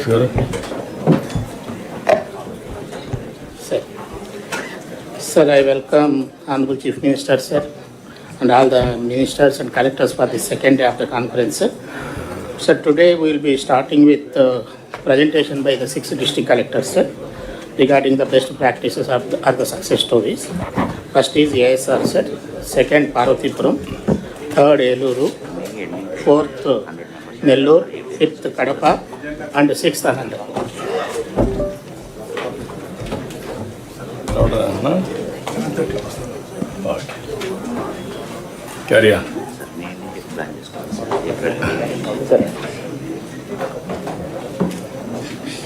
Sir, I welcome Honorable Chief Minister, sir, and all the ministers and collectors for the second day of the conference, sir. Sir, today we will be starting with presentation by the 6 district collectors, sir, regarding the best practices of the success stories. First is ASR, sir. Second, Parvatipuram. Third, Eluru. Fourth, Nellore. Fifth, Kadapa. And sixth, Anandapur. Carry on.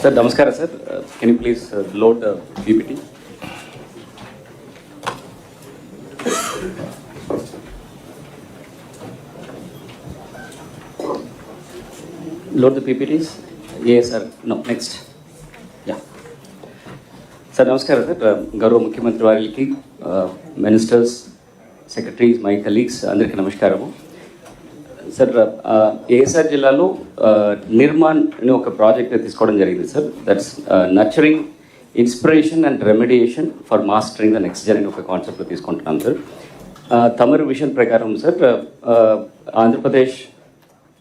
Sir, namaskara, sir. Can you please load the PPT? Load the PPTs. Yes, sir. No, next. Yeah. Sir, namaskara, sir. Gaurav Mukhyamantri Variki, ministers, secretaries, my colleagues, andariki namaskaramu. Sir ASR జిల్లాలో నిర్మాణ్ అనే ఒక project తీసుకోవడం జరిగింది sir. That's nurturing inspiration and remediation for mastering the next Jan అనే ఒక కాన్సెప్ట్లో తీసుకుంటున్నాం sir. తమరు విషన్ ప్రకారం సార్ ఆంధ్రప్రదేశ్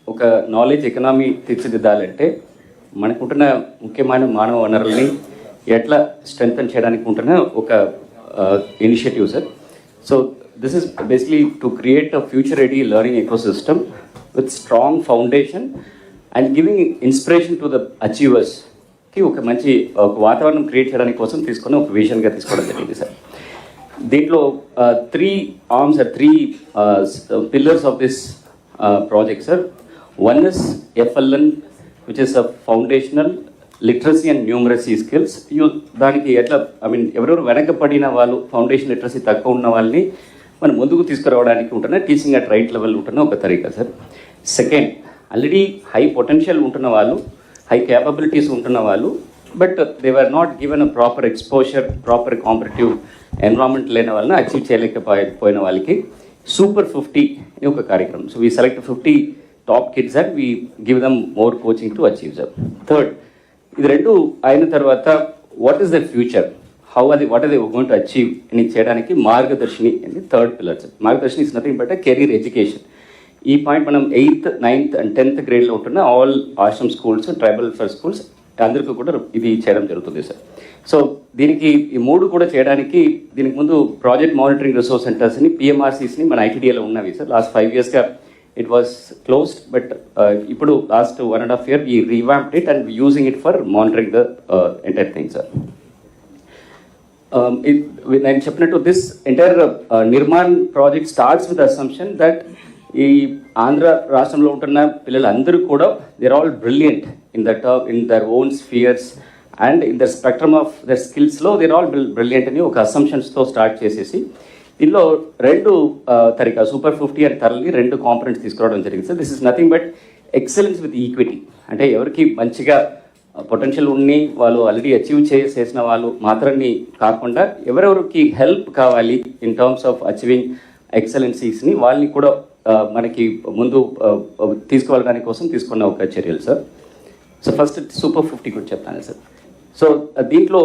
ఒక నాలెడ్జ్ ఎకనామీ తీర్చిదిద్దాలంటే మనకుంటున్న ముఖ్యమైన మానవ వనరుల్ని ఎట్లా స్ట్రెంగ్తన్ చేయడానికి ఉంటున్న ఒక initiative sir. So this is basically to create a future ready learning ecosystem with strong foundation and giving inspiration to the achievers ki oka manchi vatavaranam create cheyadani kosam తీసుకొని ఒక vision గా తీసుకోవడం జరిగింది sir. దీంట్లో 3 arms or 3 pillars of this project sir. One is FLN, which is a foundational literacy and numeracy skills. దానికి ఎట్లా ఎవరెవరు వెనకపడిన వాళ్ళు ఫౌండేషన్ లిటరసీ తక్కువ ఉన్న వాళ్ళని మనం ముందుకు తీసుకురావడానికి ఉంటున్న టీచింగ్ అట్ రైట్ లెవెల్ ఉంటున్న ఒక తరీకా sir. Second, already high potential ఉంటున్న వాళ్ళు, హై క్యాపబిలిటీస్ ఉంటున్న వాళ్ళు, but they were not given a proper exposure, proper competitive environment లేని వాళ్ళని అచీవ్ చేయలేకపోయిన వాళ్ళకి సూపర్ 50 అని ఒక కార్యక్రమం. So we select 50 top kids and we give them more coaching to achieve sir. Third, ఇది రెండు అయిన తర్వాత what is the future, what are they going to achieve అని చేయడానికి మార్గదర్శిని అని third pillar sir. Margadarshini is nothing but career education. ఈ point మనం 8th, 9th and 10th గ్రేడ్లో ఉంటున్న all ashram schools, tribal welfare schools అందరికీ కూడా ఇది చేయడం జరుగుతుంది సార్. సో దీనికి ఈ 3 కూడా చేయడానికి దీనికి ముందు ప్రాజెక్ట్ మానిటరింగ్ రిసోర్స్ సెంటర్స్ని, పిఎంఆర్సీస్ని మన ఐటీడీఏలో ఉన్నవి సార్. లాస్ట్ 5 yearsగా ఇట్ వాస్ క్లోజ్డ్, బట్ ఇప్పుడు లాస్ట్ 1.5 year ఈ revamped it and using it for monitoring the entire thing sir. నేను చెప్పినట్టు this entire Nirman project starts with assumption that ఈ ఆంధ్ర రాష్ట్రంలో ఉంటున్న పిల్లలందరూ కూడా they're all brilliant in their own spheres and in the spectrum of their స్కిల్స్లో they're all brilliant అని ఒక అసంప్షన్స్తో స్టార్ట్ చేసేసి దీనిలో 2 తరీకా సూపర్ 50 అని తరలి 2 కాంపనెంట్స్ తీసుకురావడం జరిగింది sir. This is nothing but excellence with equity. అంటే ఎవరికి మంచిగా పొటెన్షియల్ ఉండి వాళ్ళు ఆల్రెడీ అచీవ్ చేసిన వాళ్ళు మాత్రాన్ని కాకుండా ఎవరెవరికి హెల్ప్ కావాలి ఇన్ టర్మ్స్ ఆఫ్ అచీవింగ్ ఎక్సలెన్సీస్ని వాళ్ళని కూడా మనకి ముందు తీసుకువెళ్ళడానికి కోసం తీసుకున్న ఒక చర్యలు సార్. సో ఫస్ట్ సూపర్ 50 కూడా చెప్తాను సార్. సో దీంట్లో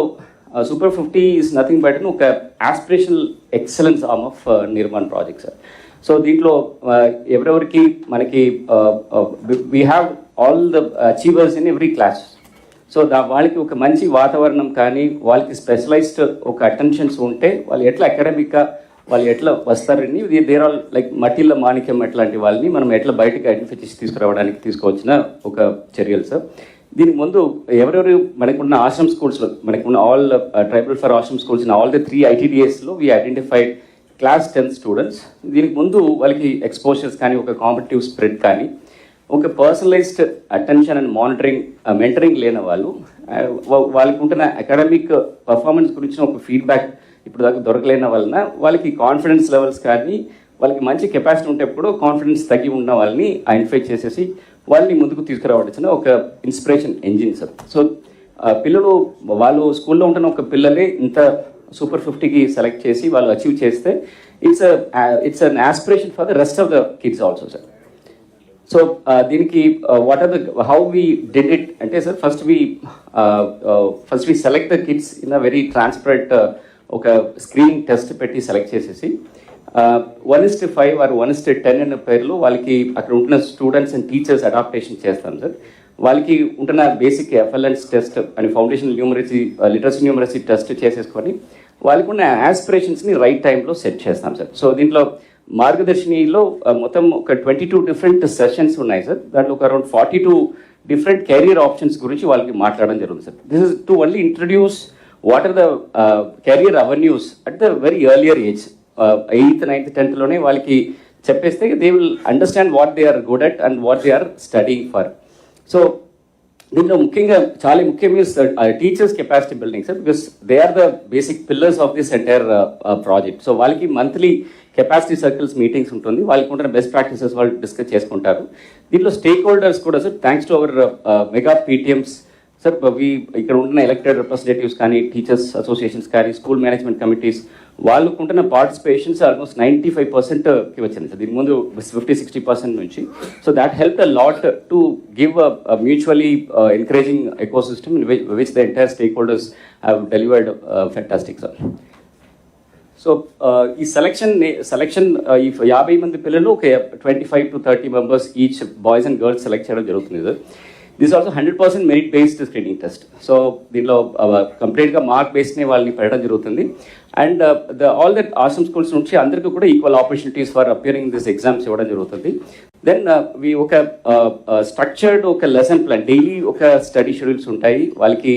సూపర్ 50 ఈజ్ నథింగ్ బట్ ఒక aspirational excellence arm of Nirman project sir. So దీంట్లో ఎవరెవరికి మనకి we have all the achievers in every class. So వాళ్ళకి ఒక మంచి వాతావరణం కానీ వాళ్ళకి స్పెషలైజ్డ్ ఒక అటెన్షన్స్ ఉంటే వాళ్ళు ఎట్లా అకాడమిక్గా వాళ్ళు ఎట్లా వస్తారని దేర్ ఆల్ లైక్ మట్టిల్ల మాణిక్యం అట్లాంటి వాళ్ళని మనం ఎట్లా బయటకు ఐడెంటిఫై చేసి తీసుకురావడానికి తీసుకువచ్చిన ఒక చర్యలు సార్. దీనికి ముందు ఎవరెవరు మనకున్న ఆశ్రమ్ స్కూల్స్లో మనకున్న all tribal for ashram schools in all the 3 ITDAsలో వీ ఐడెంటిఫైడ్ క్లాస్ 10 స్టూడెంట్స్. దీనికి ముందు వాళ్ళకి ఎక్స్పోజర్స్ కానీ ఒక కాంపిటేటివ్ స్ప్రెడ్ కానీ ఒక personalised attention and monitoring mentoring లేని వాళ్ళు వాళ్ళకి ఉంటున్న అకాడమిక్ పర్ఫార్మెన్స్ గురించిన ఒక ఫీడ్బ్యాక్ ఇప్పుడు దాకా దొరకలేని వలన వాళ్ళకి కాన్ఫిడెన్స్ లెవెల్స్ కానీ వాళ్ళకి మంచి కెపాసిటీ ఉంటేప్పుడు కాన్ఫిడెన్స్ తగ్గి ఉన్న వాళ్ళని ఐడెంటిఫై చేసేసి వాళ్ళని ముందుకు తీసుకురావాల్సిన ఒక ఇన్స్పిరేషన్ ఎంజిన్ సార్. సో పిల్లలు వాళ్ళు స్కూల్లో ఉంటున్న ఒక పిల్లలే ఇంత సూపర్ 50కి సెలెక్ట్ చేసి వాళ్ళు అచీవ్ చేస్తే it's an aspiration for the rest of the kids also sir. So దీనికి what are the how we did it అంటే sir first we select the kids in a very transparent ఒక screening test పెట్టి select చేసేసి 1:5 or 1:10 అనే పేర్లు వాళ్ళకి అక్కడ ఉంటున్న స్టూడెంట్స్ అండ్ టీచర్స్ అడాప్టేషన్ చేస్తాం సార్. వాళ్ళకి ఉంటున్న బేసిక్ ఎఫ్ఎల్ఎన్స్ టెస్ట్ అని foundation numeracy literacy numeracy test చేసేసుకొని వాళ్ళకు ఉన్న ఆస్పిరేషన్స్ని రైట్ టైంలో సెట్ చేస్తాం సార్. సో దీంట్లో మార్గదర్శినిలో మొత్తం ఒక 22 డిఫరెంట్ సెషన్స్ ఉన్నాయి సార్. దాంట్లో ఒక అరౌండ్ 42 డిఫరెంట్ కెరియర్ ఆప్షన్స్ గురించి వాళ్ళకి మాట్లాడడం జరుగుతుంది sir. This is to only introduce what are the career avenues at the very earlier age. 8th, 9th, 10thలోనే వాళ్ళకి చెప్పేస్తే they will understand what they are good at and what they are studying for. So దీంట్లో ముఖ్యంగా చాలా ముఖ్యమైన teachers capacity building sir, because they are the basic pillars of this entire project. So వాళ్ళకి monthly capacity circles meetings ఉంటుంది, వాళ్ళకి ఉంటున్న best practices వాళ్ళు discuss చేసుకుంటారు. దీంట్లో స్టేక్ హోల్డర్స్ కూడా sir thanks to our mega PTMs sir, ఇక్కడ ఉంటున్న ఎలక్టెడ్ రిప్రజెంటేటివ్స్ కానీ టీచర్స్ అసోసియేషన్స్ కానీ స్కూల్ మేనేజ్మెంట్ కమిటీస్ వాళ్ళకు ఉంటున్న పార్టిసిపేషన్స్ ఆల్మోస్ట్ 95%కి వచ్చింది సార్. దీని ముందు 50-60% నుంచి. So that help a lot to give a mutually encouraging ecosystem in which the entire stake holders have delivered fantastic sir. So ఈ selection ఈ 50 మంది పిల్లలు ఒక 25 to 30 members each boys and girls select చేయడం జరుగుతుంది sir. This also 100% merit based screening test. So దీనిలో కంప్లీట్గా mark బేస్డ్నే వాళ్ళని పెట్టడం జరుగుతుంది. And all that Ashram schools నుంచి అందరికీ కూడా equal opportunities for appearing this exams ఇవ్వడం జరుగుతుంది. దెన్ ఒక స్ట్రక్చర్డ్ ఒక లెసన్ ప్లాన్, డైలీ ఒక స్టడీ షెడ్యూల్స్ ఉంటాయి వాళ్ళకి.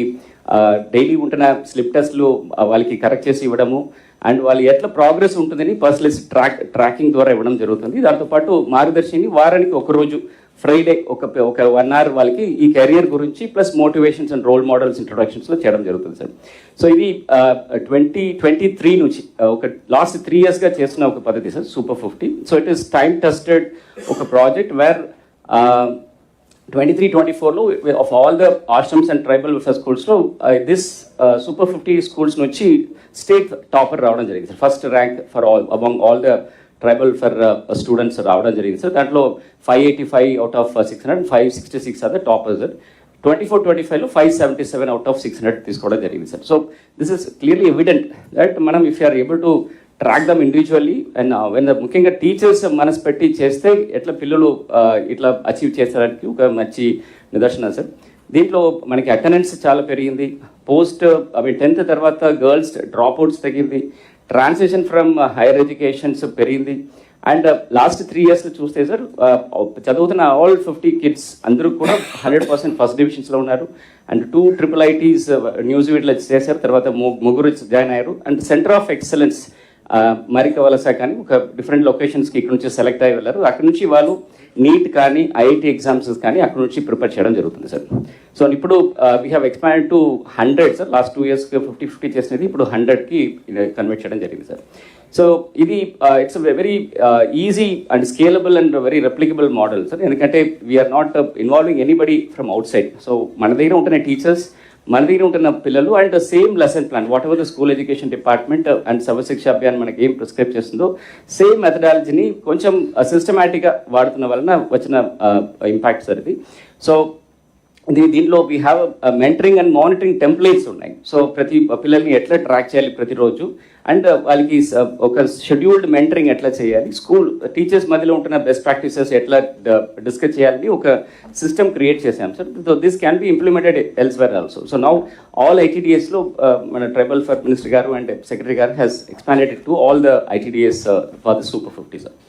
డైలీ ఉంటున్న స్లిప్ టెస్ట్లు వాళ్ళకి కరెక్ట్ చేసి ఇవ్వడము అండ్ వాళ్ళు ఎట్లా ప్రోగ్రెస్ ఉంటుందని పర్సనలైజ్ ట్రాకింగ్ ద్వారా ఇవ్వడం జరుగుతుంది. దాంతోపాటు మార్గదర్శిని వారానికి ఒకరోజు ఫ్రైడే ఒక 1 hour వాళ్ళకి ఈ కెరియర్ గురించి plus motivations and role models ఇంట్రొడక్షన్స్లో చేయడం జరుగుతుంది సార్. సో ఇది 2023 నుంచి ఒక లాస్ట్ 3 yearsగా చేస్తున్న ఒక పద్ధతి sir, super 50. So it is time tested ఒక ప్రాజెక్ట్ వేర్ 23-24లో of all the ashrams and tribal welfare స్కూల్స్లో దిస్ సూపర్ 50 స్కూల్స్ నుంచి స్టేట్ టాపర్ రావడం జరిగింది sir. First rank for among all the tribal for students రావడం జరిగింది సార్. దాంట్లో 585 out of 600, 566 are the toppers sir. 24-25లో 577 out of 600 తీసుకోవడం జరిగింది sir. So this is clearly evident that మనం if you're able to track them individually and when ముఖ్యంగా teachers మనసు పెట్టి చేస్తే ఎట్లా పిల్లలు ఇట్లా అచీవ్ చేసేదానికి ఒక మంచి నిదర్శనం సార్. దీంట్లో మనకి అటెండెన్స్ చాలా పెరిగింది. 10th తర్వాత గర్ల్స్ డ్రాప్ అవుట్స్ తగ్గింది. ట్రాన్సిషన్ ఫ్రమ్ హైయర్ ఎడ్యుకేషన్స్ పెరిగింది. అండ్ లాస్ట్ 3 years చూస్తే సార్ చదువుతున్న ఆల్ 50 kids అందరూ కూడా 100% ఫస్ట్ డివిజన్స్లో ఉన్నారు. అండ్ 2 IIITs న్యూస్ వీటిలో చేశారు. తర్వాత ముగ్గురు జాయిన్ అయ్యారు. అండ్ సెంటర్ ఆఫ్ ఎక్సలెన్స్ మరిక వలస కానీ ఒక డిఫరెంట్ లొకేషన్స్కి ఇక్కడ నుంచి సెలెక్ట్ అయ్యి వెళ్ళారు. అక్కడ నుంచి వాళ్ళు నీట్ కానీ ఐఐటి ఎగ్జామ్స్ కానీ అక్కడ నుంచి ప్రిపేర్ చేయడం జరుగుతుంది సార్. సో ఇప్పుడు we have expand to 100 sir. Last 2 years 50-50 చేసినది ఇప్పుడు 100కి కన్వర్ట్ చేయడం జరిగింది సార్. సో ఇది it's very easy and scalable and very replicable model sir. ఎందుకంటే we are not involving anybody from outside. So మన దగ్గర ఉంటున్న టీచర్స్, మన దగ్గర ఉంటున్న పిల్లలు and same lesson plan whatever the school education department and Sarva Shiksha Abhiyan మనకి ఏం ప్రిస్క్రైబ్ చేస్తుందో సేమ్ మెథడాలజీని కొంచెం సిస్టమేటిక్గా వాడుతున్న వలన వచ్చిన ఇంపాక్ట్ సార్ ఇది. సో దీంట్లో we have mentoring and monitoring templates ఉన్నాయి. సో ప్రతి పిల్లల్ని ఎట్లా ట్రాక్ చేయాలి ప్రతిరోజు అండ్ వాళ్ళకి ఒక షెడ్యూల్డ్ మెంటరింగ్ ఎట్లా చేయాలి, స్కూల్ టీచర్స్ మధ్యలో ఉంటున్న బెస్ట్ ప్రాక్టీసెస్ ఎట్లా డిస్కస్ చేయాలని ఒక సిస్టమ్ క్రియేట్ చేశాం sir. So this can be implemented elsewhere also. So now all ఐటీడీఎస్లో మన ట్రైబల్ ఫర్ మినిస్టర్ గారు అండ్ సెక్రటరీ గారు has expanded to all the ITDS for the super 50 sir.